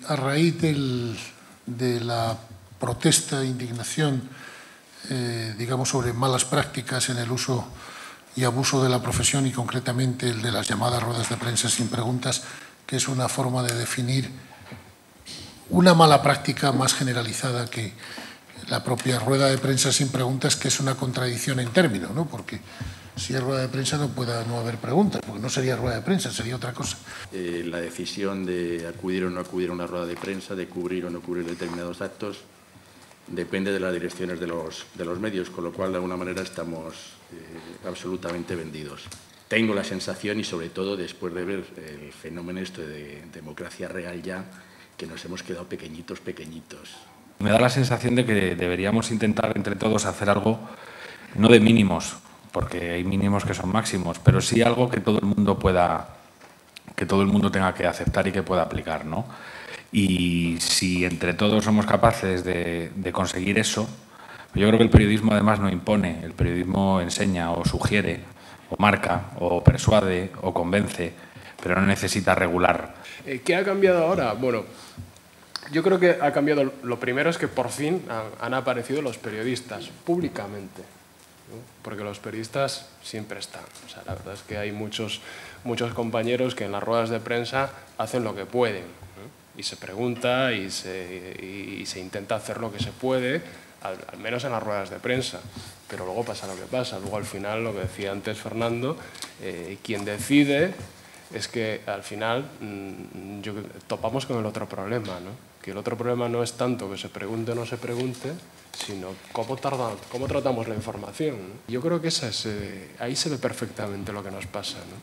a raíz de la protesta e indignación, digamos, sobre malas prácticas en el uso y abuso de la profesión, y concretamente el de las llamadas ruedas de prensa sin preguntas, que es una forma de definir una mala práctica más generalizada que la propia rueda de prensa sin preguntas, que es una contradicción en términos, ¿no? Porque si es rueda de prensa no puede no haber preguntas, porque no sería rueda de prensa, sería otra cosa. La decisión de acudir o no acudir a una rueda de prensa, de cubrir o no cubrir determinados actos, depende de las direcciones de los medios, con lo cual, de alguna manera, estamos absolutamente vendidos. Tengo la sensación, y sobre todo después de ver el fenómeno de democracia real ya, que nos hemos quedado pequeñitos. Me da la sensación de que deberíamos intentar entre todos hacer algo, no de mínimos, porque hay mínimos que son máximos, pero sí algo que todo el mundo tenga que aceptar y que pueda aplicar, ¿no? Y si entre todos somos capaces de conseguir eso, yo creo que el periodismo además no impone, el periodismo enseña o sugiere, o marca, o persuade, o convence, pero no necesita regular. ¿Qué ha cambiado ahora? Bueno, yo creo que ha cambiado. Lo primero es que por fin han aparecido los periodistas públicamente, ¿no? Porque los periodistas siempre están. O sea, la verdad es que hay muchos compañeros que en las ruedas de prensa hacen lo que pueden, ¿no? Y se pregunta y se intenta hacer lo que se puede, al menos en las ruedas de prensa. Pero luego pasa lo que pasa. Luego, al final, lo que decía antes Fernando, quien decide es que al final topamos con el otro problema, ¿no? Que el otro problema no es tanto que se pregunte o no se pregunte, sino cómo tratamos la información, ¿no? Yo creo que ahí se ve perfectamente lo que nos pasa, ¿no?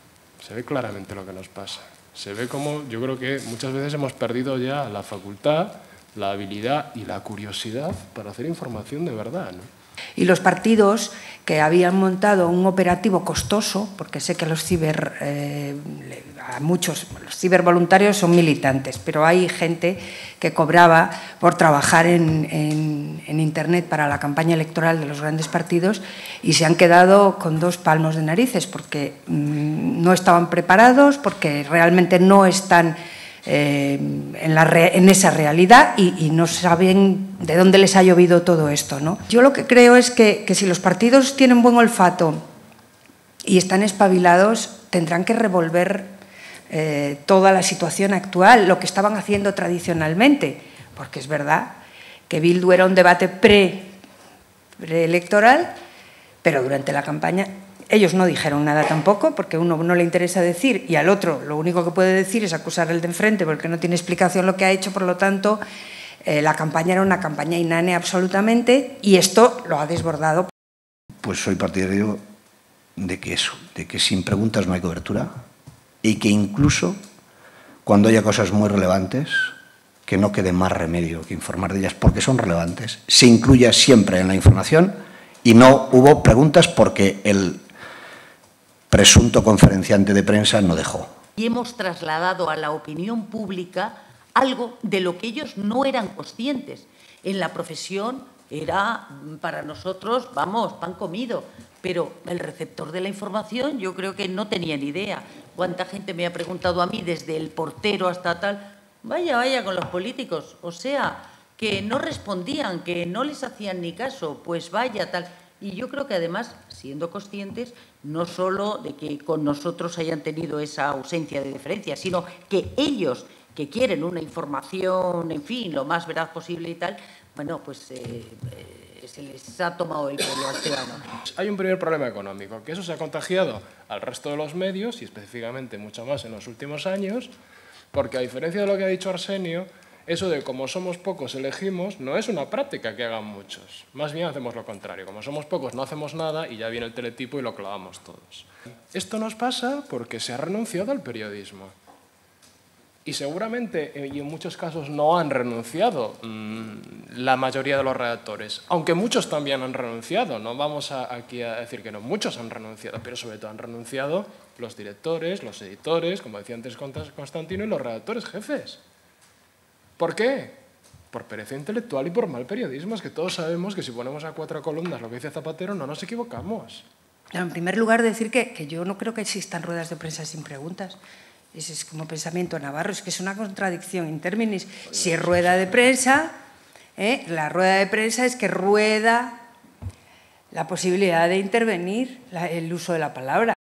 Se ve claramente lo que nos pasa. Se ve como, yo creo que muchas veces hemos perdido ya la facultad, la habilidad y la curiosidad para hacer información de verdad, ¿no? Y los partidos que habían montado un operativo costoso, porque sé que los cibervoluntarios son militantes, pero hay gente que cobraba por trabajar en Internet para la campaña electoral de los grandes partidos, y se han quedado con dos palmos de narices, porque no estaban preparados, porque realmente no están en esa realidad y no saben de dónde les ha llovido todo esto, ¿no? Yo lo que creo es que si los partidos tienen buen olfato y están espabilados, tendrán que revolver toda la situación actual, lo que estaban haciendo tradicionalmente, porque es verdad que Bildu era un debate preelectoral, pero durante la campaña ellos no dijeron nada tampoco, porque a uno no le interesa decir y al otro lo único que puede decir es acusar al de enfrente porque no tiene explicación lo que ha hecho. Por lo tanto, la campaña era una campaña inane absolutamente, y esto lo ha desbordado. Pues soy partidario de que sin preguntas no hay cobertura, y que incluso cuando haya cosas muy relevantes, que no quede más remedio que informar de ellas porque son relevantes, se incluya siempre en la información, y no hubo preguntas porque el presunto conferenciante de prensa no dejó. Y hemos trasladado a la opinión pública algo de lo que ellos no eran conscientes. En la profesión era para nosotros, vamos, pan comido, pero el receptor de la información yo creo que no tenía ni idea. ¿Cuánta gente me ha preguntado a mí, desde el portero hasta tal? Vaya con los políticos, o sea, que no respondían, que no les hacían ni caso, pues vaya tal. Y yo creo que además, siendo conscientes, no solo de que con nosotros hayan tenido esa ausencia de deferencia, sino que ellos, que quieren una información, en fin, lo más veraz posible y tal, bueno, pues se les ha tomado el pelo al ciudadano. Hay un primer problema económico, que eso se ha contagiado al resto de los medios, y específicamente mucho más en los últimos años, porque a diferencia de lo que ha dicho Arsenio, eso de como somos pocos elegimos no es una práctica que hagan muchos. Más bien hacemos lo contrario. Como somos pocos no hacemos nada y ya viene el teletipo y lo clavamos todos. Esto nos pasa porque se ha renunciado al periodismo. Y seguramente, y en muchos casos, no han renunciado la mayoría de los redactores. Aunque muchos también han renunciado. No vamos aquí a decir que no. Muchos han renunciado, pero sobre todo han renunciado los directores, los editores, como decía antes Constantino, y los redactores jefes. ¿Por qué? Por pereza intelectual y por mal periodismo. Es que todos sabemos que si ponemos a 4 columnas lo que dice Zapatero, no nos equivocamos. En primer lugar, decir que yo no creo que existan ruedas de prensa sin preguntas. Ese es como pensamiento navarro, es que es una contradicción in terminis. Si es rueda de prensa, la rueda de prensa es que rueda la posibilidad de intervenir el uso de la palabra.